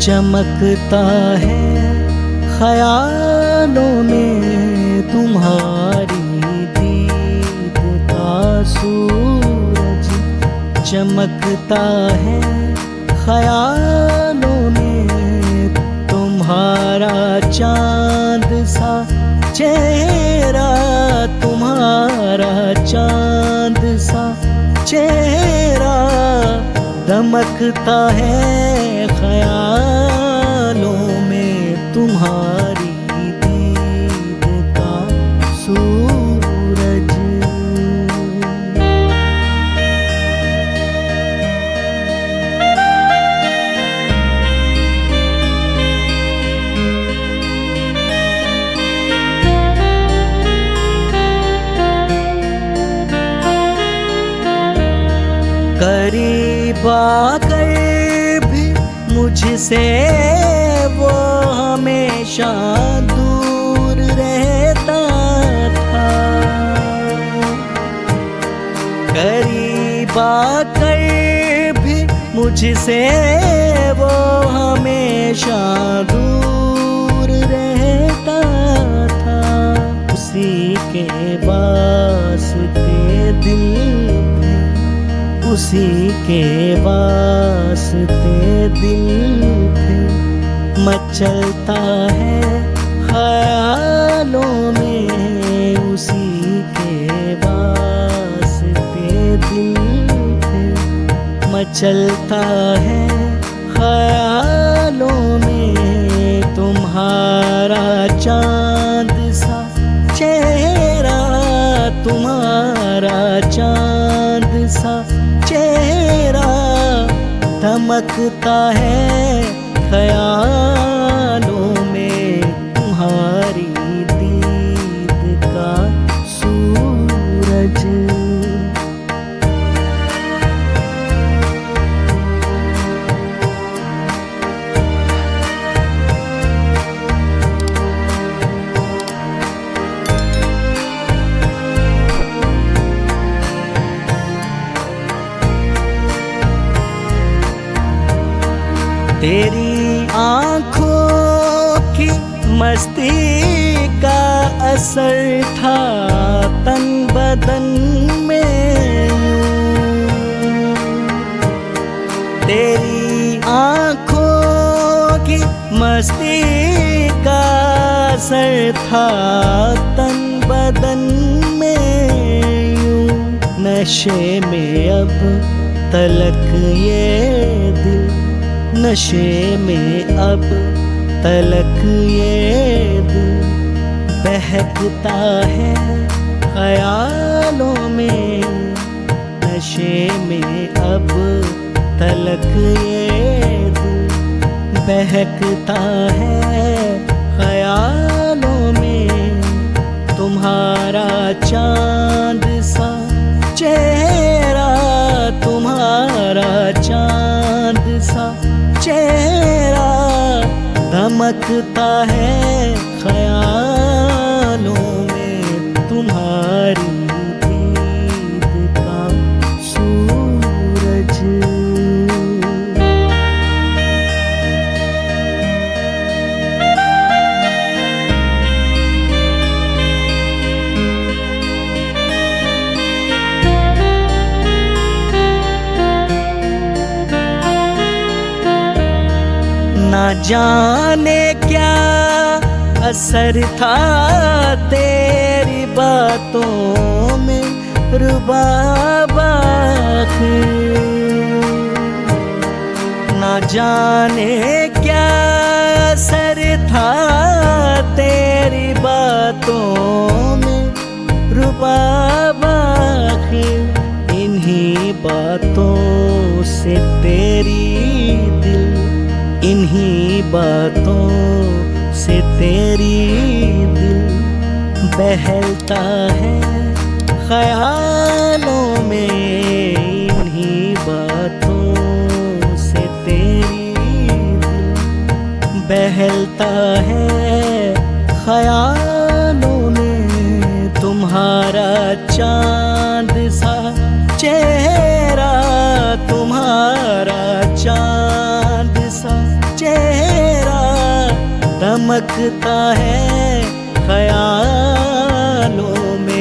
चमकता है ख्यालों में तुम्हारी दीद का सूरज, चमकता है ख्यालों में तुम्हारा चांद सा चेहरा, तुम्हारा चांद सा चेहरा दमकता है ख्यालों में तुम्हारी दीद का सूरज। करीब आकर भी मुझसे वो हमेशा दूर रहता था, करीब आकर भी मुझसे वो हमेशा दूर रहता था। उसी के वास्ते दिल, उसी के वास्ते दिल पे मचलता है ख्यालों में, उसी के वास्ते दिल पे मचलता है ख्यालों में तुम्हारा चांद सा चेहरा, तुम्हारा चांद सा चेहरा दमकता है ख्यालों में तुम्हारी दीद का सूरज। तेरी आँखों की मस्ती का असर था तन बदन में यूं, तेरी आँखों की मस्ती का असर था तन बदन में यूं। नशे में अब तलक ये दिल, नशे में अब तलक ये दिल बहकता है ख्यालों में, नशे में अब तलक ये दिल बहकता है ख्यालों में तुम्हारा चांद सा चेहरा, तुम्हारा चांद सा चेहरा दमकता है ख्यालों में तुम्हारी दीद का सूरज। ना जाने क्या असर था तेरी बातों में रुबाब आखिर, ना जाने क्या असर था तेरी बातों में रुबाब आखिर। इन्हीं बातों से तेरी दिल, इन्हीं बातों से तेरी दिल बहलता है ख्यालों में, इन्हीं बातों से तेरी दिल बहलता है ख्यालों में तुम्हारा चांद सा चेहरा, तुम्हारा चांद सा चेहरा दमकता है ख्यालों में।